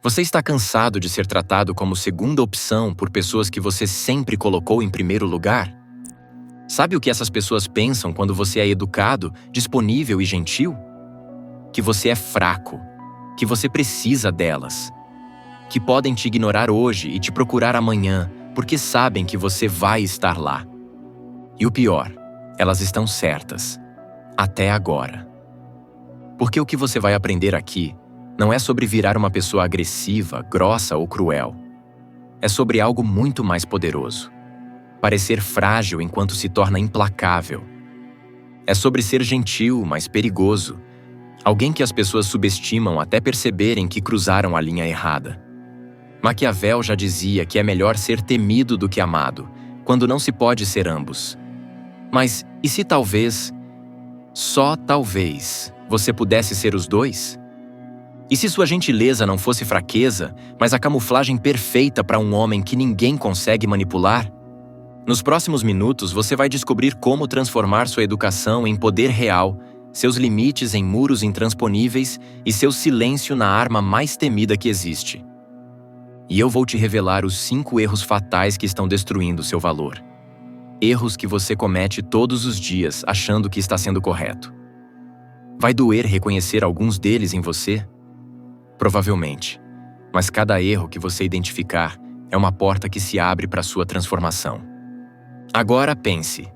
Você está cansado de ser tratado como segunda opção por pessoas que você sempre colocou em primeiro lugar? Sabe o que essas pessoas pensam quando você é educado, disponível e gentil? Que você é fraco, que você precisa delas, que podem te ignorar hoje e te procurar amanhã porque sabem que você vai estar lá. E o pior, elas estão certas, até agora. Porque o que você vai aprender aqui não é sobre virar uma pessoa agressiva, grossa ou cruel. É sobre algo muito mais poderoso. Parecer frágil enquanto se torna implacável. É sobre ser gentil, mas perigoso. Alguém que as pessoas subestimam até perceberem que cruzaram a linha errada. Maquiavel já dizia que é melhor ser temido do que amado, quando não se pode ser ambos. Mas e se talvez, só talvez, você pudesse ser os dois? E se sua gentileza não fosse fraqueza, mas a camuflagem perfeita para um homem que ninguém consegue manipular? Nos próximos minutos você vai descobrir como transformar sua educação em poder real, seus limites em muros intransponíveis e seu silêncio na arma mais temida que existe. E eu vou te revelar os 5 erros fatais que estão destruindo seu valor. Erros que você comete todos os dias achando que está sendo correto. Vai doer reconhecer alguns deles em você? Provavelmente. Mas cada erro que você identificar é uma porta que se abre para sua transformação. Agora pense,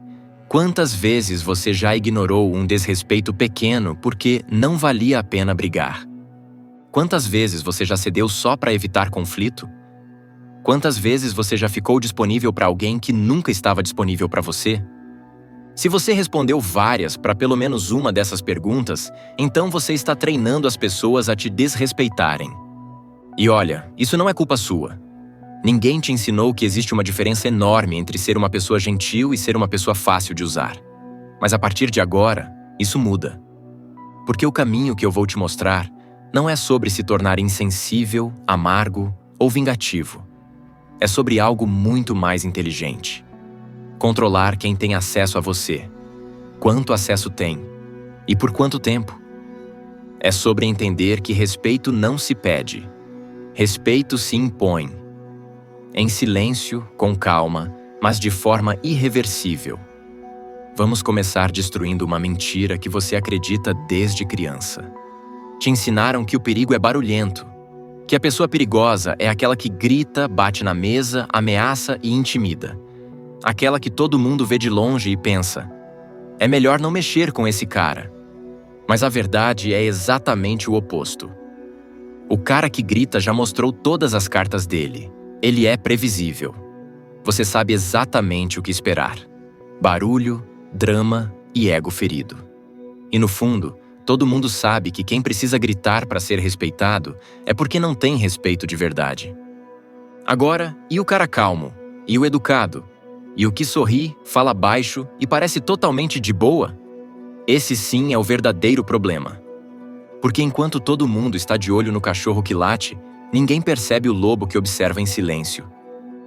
quantas vezes você já ignorou um desrespeito pequeno porque não valia a pena brigar? Quantas vezes você já cedeu só para evitar conflito? Quantas vezes você já ficou disponível para alguém que nunca estava disponível para você? Se você respondeu várias para pelo menos uma dessas perguntas, então você está treinando as pessoas a te desrespeitarem. E olha, isso não é culpa sua. Ninguém te ensinou que existe uma diferença enorme entre ser uma pessoa gentil e ser uma pessoa fácil de usar. Mas a partir de agora, isso muda. Porque o caminho que eu vou te mostrar não é sobre se tornar insensível, amargo ou vingativo. É sobre algo muito mais inteligente. Controlar quem tem acesso a você. Quanto acesso tem? E por quanto tempo? É sobre entender que respeito não se pede. Respeito se impõe. Em silêncio, com calma, mas de forma irreversível. Vamos começar destruindo uma mentira que você acredita desde criança. Te ensinaram que o perigo é barulhento, que a pessoa perigosa é aquela que grita, bate na mesa, ameaça e intimida. Aquela que todo mundo vê de longe e pensa, é melhor não mexer com esse cara. Mas a verdade é exatamente o oposto. O cara que grita já mostrou todas as cartas dele. Ele é previsível. Você sabe exatamente o que esperar. Barulho, drama e ego ferido. E no fundo, todo mundo sabe que quem precisa gritar para ser respeitado é porque não tem respeito de verdade. Agora, e o cara calmo? E o educado? E o que sorri, fala baixo e parece totalmente de boa? Esse sim é o verdadeiro problema. Porque enquanto todo mundo está de olho no cachorro que late, ninguém percebe o lobo que observa em silêncio.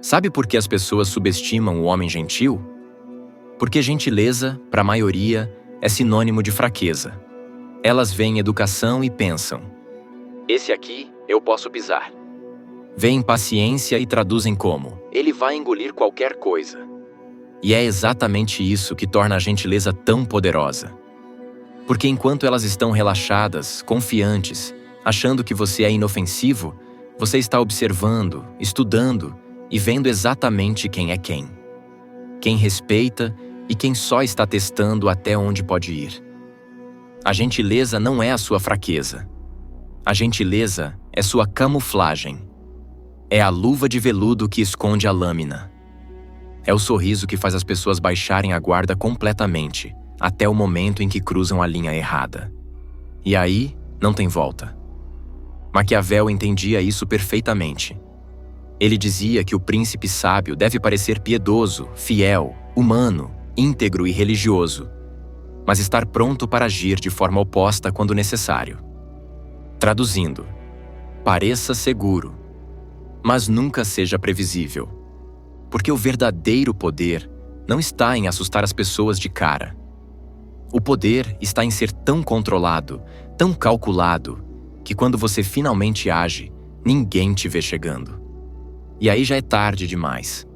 Sabe por que as pessoas subestimam o homem gentil? Porque gentileza, para a maioria, é sinônimo de fraqueza. Elas veem educação e pensam, esse aqui eu posso pisar. Veem paciência e traduzem como, ele vai engolir qualquer coisa. E é exatamente isso que torna a gentileza tão poderosa. Porque enquanto elas estão relaxadas, confiantes, achando que você é inofensivo, você está observando, estudando e vendo exatamente quem é quem. Quem respeita e quem só está testando até onde pode ir. A gentileza não é a sua fraqueza. A gentileza é sua camuflagem. É a luva de veludo que esconde a lâmina. É o sorriso que faz as pessoas baixarem a guarda completamente, até o momento em que cruzam a linha errada. E aí, não tem volta. Maquiavel entendia isso perfeitamente. Ele dizia que o príncipe sábio deve parecer piedoso, fiel, humano, íntegro e religioso, mas estar pronto para agir de forma oposta quando necessário. Traduzindo, pareça seguro, mas nunca seja previsível. Porque o verdadeiro poder não está em assustar as pessoas de cara. O poder está em ser tão controlado, tão calculado, que quando você finalmente age, ninguém te vê chegando. E aí já é tarde demais.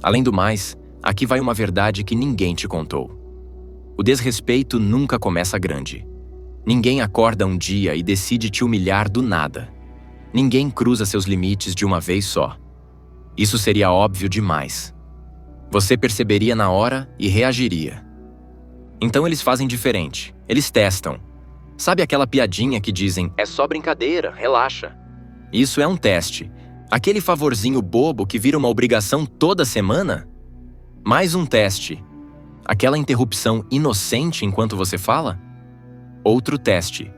Além do mais, aqui vai uma verdade que ninguém te contou. O desrespeito nunca começa grande. Ninguém acorda um dia e decide te humilhar do nada. Ninguém cruza seus limites de uma vez só. Isso seria óbvio demais. Você perceberia na hora e reagiria. Então eles fazem diferente. Eles testam. Sabe aquela piadinha que dizem, é só brincadeira, relaxa. Isso é um teste. Aquele favorzinho bobo que vira uma obrigação toda semana? Mais um teste. Aquela interrupção inocente enquanto você fala? Outro teste.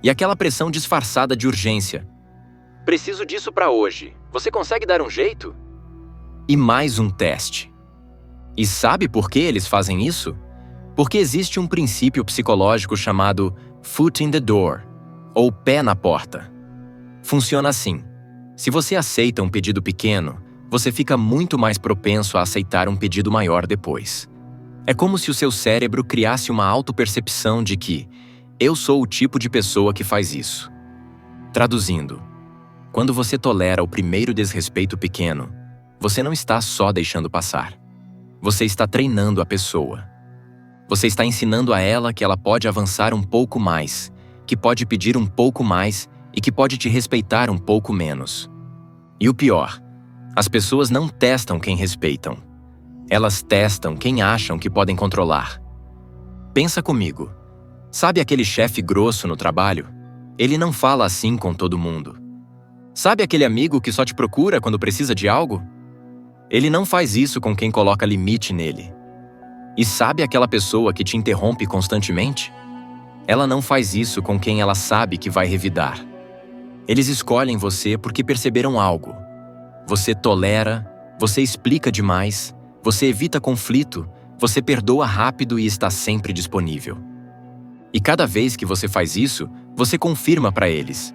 E aquela pressão disfarçada de urgência. Preciso disso para hoje. Você consegue dar um jeito? E mais um teste. E sabe por que eles fazem isso? Porque existe um princípio psicológico chamado foot in the door, ou pé na porta. Funciona assim. Se você aceita um pedido pequeno, você fica muito mais propenso a aceitar um pedido maior depois. É como se o seu cérebro criasse uma autopercepção de que eu sou o tipo de pessoa que faz isso. Traduzindo, quando você tolera o primeiro desrespeito pequeno, você não está só deixando passar. Você está treinando a pessoa. Você está ensinando a ela que ela pode avançar um pouco mais, que pode pedir um pouco mais e que pode te respeitar um pouco menos. E o pior, as pessoas não testam quem respeitam. Elas testam quem acham que podem controlar. Pensa comigo. Sabe aquele chefe grosso no trabalho? Ele não fala assim com todo mundo. Sabe aquele amigo que só te procura quando precisa de algo? Ele não faz isso com quem coloca limite nele. E sabe aquela pessoa que te interrompe constantemente? Ela não faz isso com quem ela sabe que vai revidar. Eles escolhem você porque perceberam algo. Você tolera, você explica demais, você evita conflito, você perdoa rápido e está sempre disponível. E cada vez que você faz isso, você confirma para eles: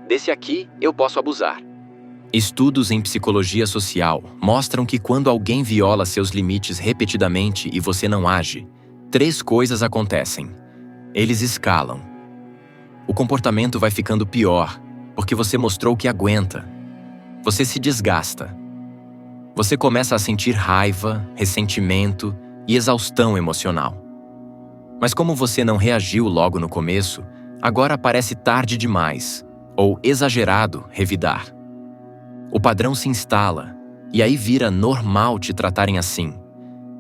desse aqui eu posso abusar. Estudos em psicologia social mostram que quando alguém viola seus limites repetidamente e você não age, 3 coisas acontecem. Eles escalam. O comportamento vai ficando pior, porque você mostrou que aguenta. Você se desgasta. Você começa a sentir raiva, ressentimento e exaustão emocional. Mas como você não reagiu logo no começo, agora parece tarde demais, ou exagerado revidar. O padrão se instala, e aí vira normal te tratarem assim.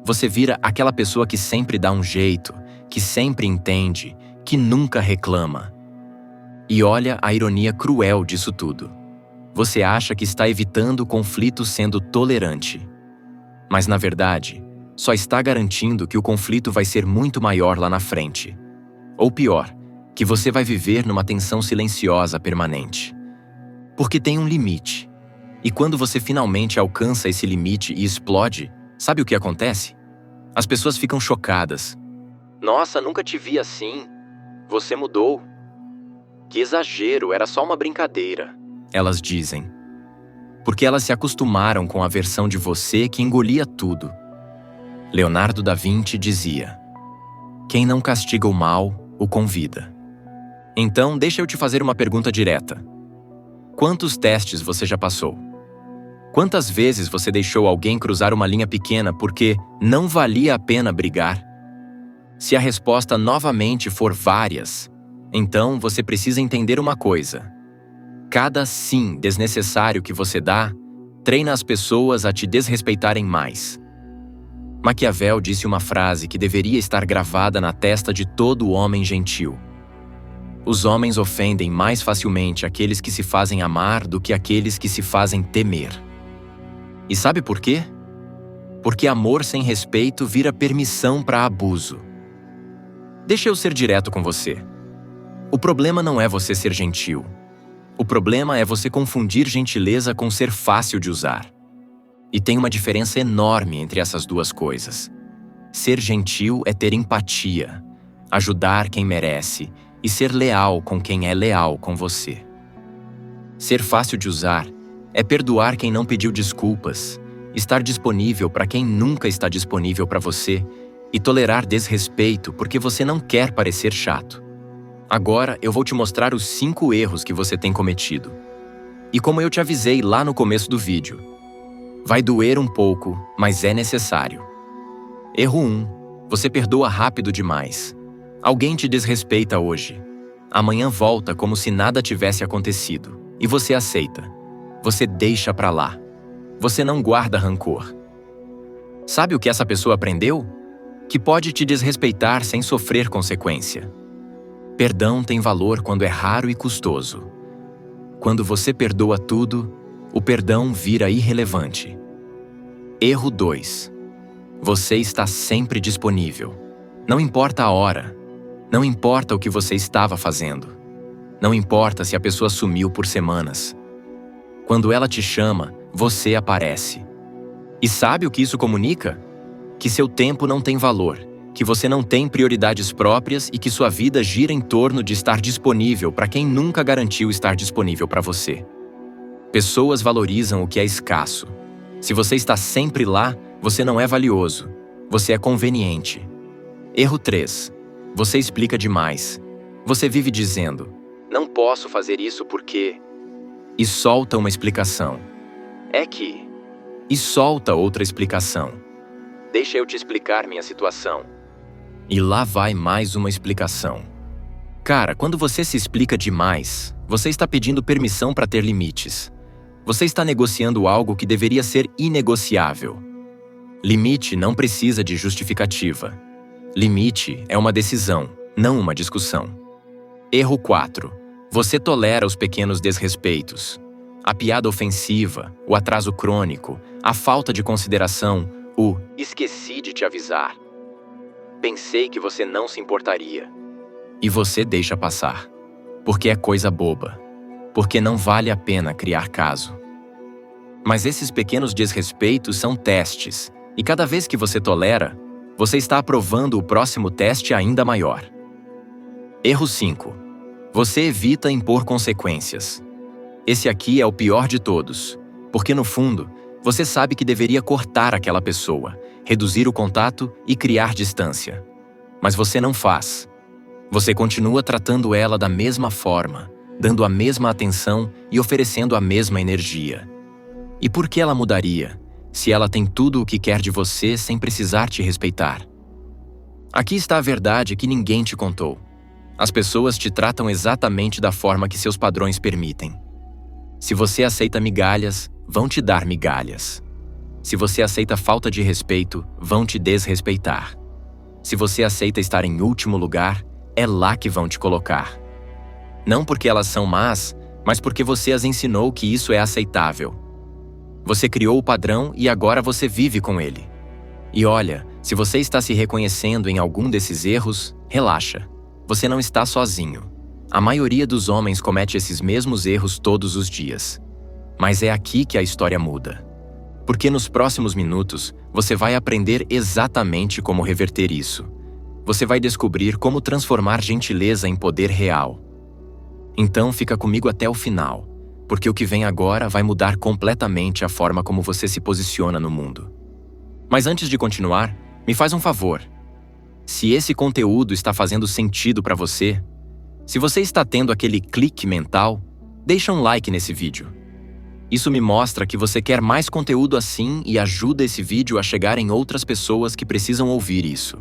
Você vira aquela pessoa que sempre dá um jeito, que sempre entende, que nunca reclama. E olha a ironia cruel disso tudo. Você acha que está evitando o conflito sendo tolerante. Mas, na verdade, só está garantindo que o conflito vai ser muito maior lá na frente. Ou pior, que você vai viver numa tensão silenciosa permanente. Porque tem um limite. E quando você finalmente alcança esse limite e explode, sabe o que acontece? As pessoas ficam chocadas. Nossa, nunca te vi assim. Você mudou. Que exagero, era só uma brincadeira. Elas dizem. Porque elas se acostumaram com a versão de você que engolia tudo. Leonardo da Vinci dizia: quem não castiga o mal, o convida. Então, deixa eu te fazer uma pergunta direta. Quantos testes você já passou? Quantas vezes você deixou alguém cruzar uma linha pequena porque não valia a pena brigar? Se a resposta novamente for várias, então você precisa entender uma coisa. Cada sim desnecessário que você dá, treina as pessoas a te desrespeitarem mais. Maquiavel disse uma frase que deveria estar gravada na testa de todo homem gentil. Os homens ofendem mais facilmente aqueles que se fazem amar do que aqueles que se fazem temer. E sabe por quê? Porque amor sem respeito vira permissão para abuso. Deixa eu ser direto com você. O problema não é você ser gentil. O problema é você confundir gentileza com ser fácil de usar. E tem uma diferença enorme entre essas duas coisas. Ser gentil é ter empatia, ajudar quem merece e ser leal com quem é leal com você. Ser fácil de usar é perdoar quem não pediu desculpas, estar disponível para quem nunca está disponível para você e tolerar desrespeito porque você não quer parecer chato. Agora eu vou te mostrar os 5 erros que você tem cometido. E como eu te avisei lá no começo do vídeo, vai doer um pouco, mas é necessário. Erro 1. Você perdoa rápido demais. Alguém te desrespeita hoje. Amanhã volta como se nada tivesse acontecido. E você aceita. Você deixa pra lá. Você não guarda rancor. Sabe o que essa pessoa aprendeu? Que pode te desrespeitar sem sofrer consequência. Perdão tem valor quando é raro e custoso. Quando você perdoa tudo, o perdão vira irrelevante. Erro 2. Você está sempre disponível. Não importa a hora. Não importa o que você estava fazendo. Não importa se a pessoa sumiu por semanas. Quando ela te chama, você aparece. E sabe o que isso comunica? Que seu tempo não tem valor, que você não tem prioridades próprias e que sua vida gira em torno de estar disponível para quem nunca garantiu estar disponível para você. Pessoas valorizam o que é escasso. Se você está sempre lá, você não é valioso. Você é conveniente. Erro 3. Você explica demais. Você vive dizendo, não posso fazer isso porque... E solta uma explicação. É que... E solta outra explicação. Deixa eu te explicar minha situação. E lá vai mais uma explicação. Cara, quando você se explica demais, você está pedindo permissão para ter limites. Você está negociando algo que deveria ser inegociável. Limite não precisa de justificativa. Limite é uma decisão, não uma discussão. Erro 4. Você tolera os pequenos desrespeitos. A piada ofensiva, o atraso crônico, a falta de consideração, o esqueci de te avisar. Pensei que você não se importaria. E você deixa passar. Porque é coisa boba. Porque não vale a pena criar caso. Mas esses pequenos desrespeitos são testes, e cada vez que você tolera, você está aprovando o próximo teste ainda maior. Erro 5. Você evita impor consequências. Esse aqui é o pior de todos, porque no fundo, você sabe que deveria cortar aquela pessoa, reduzir o contato e criar distância. Mas você não faz. Você continua tratando ela da mesma forma, dando a mesma atenção e oferecendo a mesma energia. E por que ela mudaria, se ela tem tudo o que quer de você sem precisar te respeitar? Aqui está a verdade que ninguém te contou. As pessoas te tratam exatamente da forma que seus padrões permitem. Se você aceita migalhas, vão te dar migalhas. Se você aceita falta de respeito, vão te desrespeitar. Se você aceita estar em último lugar, é lá que vão te colocar. Não porque elas são más, mas porque você as ensinou que isso é aceitável. Você criou o padrão e agora você vive com ele. E olha, se você está se reconhecendo em algum desses erros, relaxa. Você não está sozinho. A maioria dos homens comete esses mesmos erros todos os dias. Mas é aqui que a história muda. Porque nos próximos minutos, você vai aprender exatamente como reverter isso. Você vai descobrir como transformar gentileza em poder real. Então fica comigo até o final, porque o que vem agora vai mudar completamente a forma como você se posiciona no mundo. Mas antes de continuar, me faz um favor. Se esse conteúdo está fazendo sentido para você, se você está tendo aquele clique mental, deixa um like nesse vídeo. Isso me mostra que você quer mais conteúdo assim e ajuda esse vídeo a chegar em outras pessoas que precisam ouvir isso.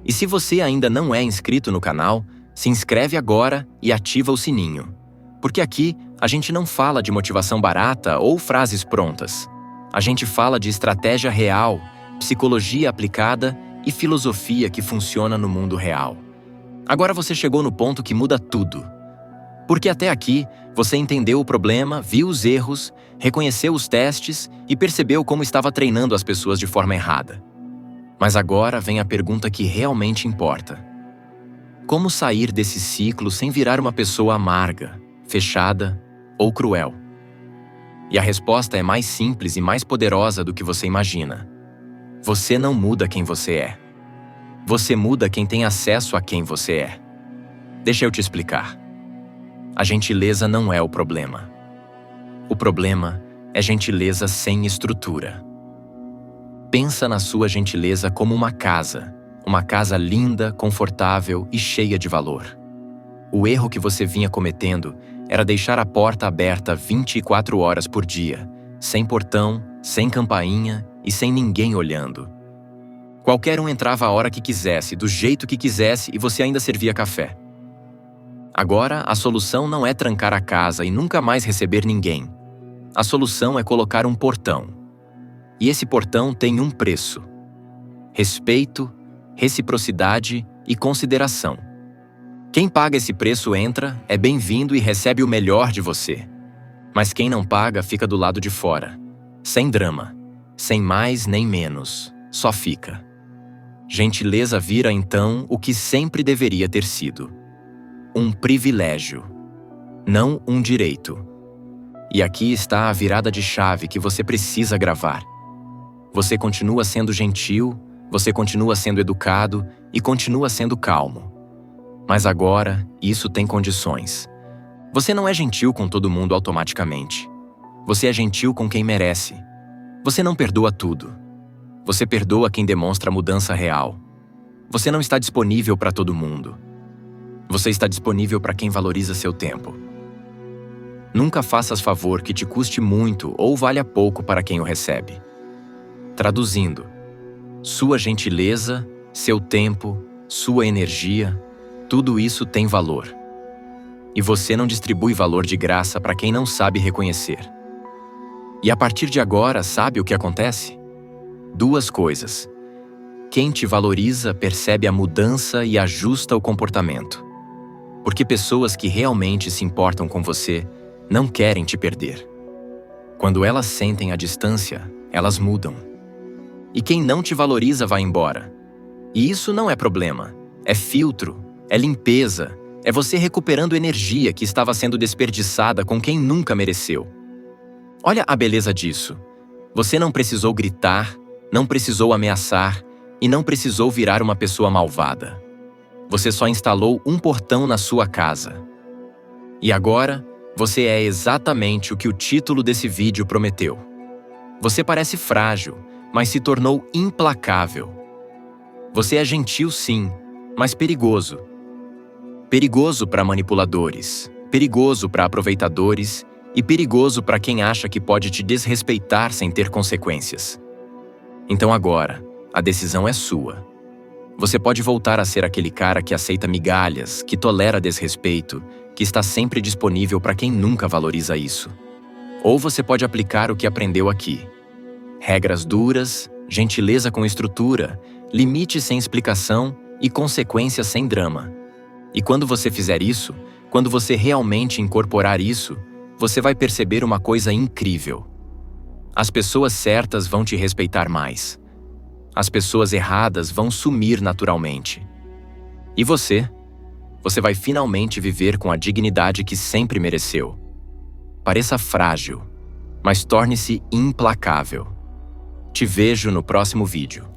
E se você ainda não é inscrito no canal, se inscreve agora e ativa o sininho. Porque aqui a gente não fala de motivação barata ou frases prontas. A gente fala de estratégia real, psicologia aplicada e filosofia que funciona no mundo real. Agora você chegou no ponto que muda tudo. Porque até aqui, você entendeu o problema, viu os erros, reconheceu os testes e percebeu como estava treinando as pessoas de forma errada. Mas agora vem a pergunta que realmente importa. Como sair desse ciclo sem virar uma pessoa amarga, fechada ou cruel? E a resposta é mais simples e mais poderosa do que você imagina. Você não muda quem você é. Você muda quem tem acesso a quem você é. Deixa eu te explicar. A gentileza não é o problema. O problema é gentileza sem estrutura. Pensa na sua gentileza como uma casa linda, confortável e cheia de valor. O erro que você vinha cometendo era deixar a porta aberta 24 horas por dia, sem portão, sem campainha e sem ninguém olhando. Qualquer um entrava a hora que quisesse, do jeito que quisesse e você ainda servia café. Agora, a solução não é trancar a casa e nunca mais receber ninguém. A solução é colocar um portão. E esse portão tem um preço: respeito, reciprocidade e consideração. Quem paga esse preço entra, é bem-vindo e recebe o melhor de você. Mas quem não paga fica do lado de fora, sem drama, sem mais nem menos, só fica. Gentileza vira então o que sempre deveria ter sido: um privilégio, não um direito. E aqui está a virada de chave que você precisa gravar. Você continua sendo gentil, você continua sendo educado e continua sendo calmo. Mas agora, isso tem condições. Você não é gentil com todo mundo automaticamente. Você é gentil com quem merece. Você não perdoa tudo. Você perdoa quem demonstra mudança real. Você não está disponível para todo mundo. Você está disponível para quem valoriza seu tempo. Nunca faças favor que te custe muito ou valha pouco para quem o recebe. Traduzindo, sua gentileza, seu tempo, sua energia, tudo isso tem valor. E você não distribui valor de graça para quem não sabe reconhecer. E a partir de agora, sabe o que acontece? Duas coisas. Quem te valoriza percebe a mudança e ajusta o comportamento. Porque pessoas que realmente se importam com você não querem te perder. Quando elas sentem a distância, elas mudam. E quem não te valoriza vai embora. E isso não é problema, é filtro, é limpeza, é você recuperando energia que estava sendo desperdiçada com quem nunca mereceu. Olha a beleza disso. Você não precisou gritar, não precisou ameaçar e não precisou virar uma pessoa malvada. Você só instalou um portão na sua casa. E agora, você é exatamente o que o título desse vídeo prometeu. Você parece frágil, mas se tornou implacável. Você é gentil sim, mas perigoso. Perigoso para manipuladores, perigoso para aproveitadores e perigoso para quem acha que pode te desrespeitar sem ter consequências. Então agora, a decisão é sua. Você pode voltar a ser aquele cara que aceita migalhas, que tolera desrespeito, que está sempre disponível para quem nunca valoriza isso. Ou você pode aplicar o que aprendeu aqui. Regras duras, gentileza com estrutura, limite sem explicação e consequências sem drama. E quando você fizer isso, quando você realmente incorporar isso, você vai perceber uma coisa incrível. As pessoas certas vão te respeitar mais. As pessoas erradas vão sumir naturalmente. E você? Você vai finalmente viver com a dignidade que sempre mereceu. Pareça frágil, mas torne-se implacável. Te vejo no próximo vídeo.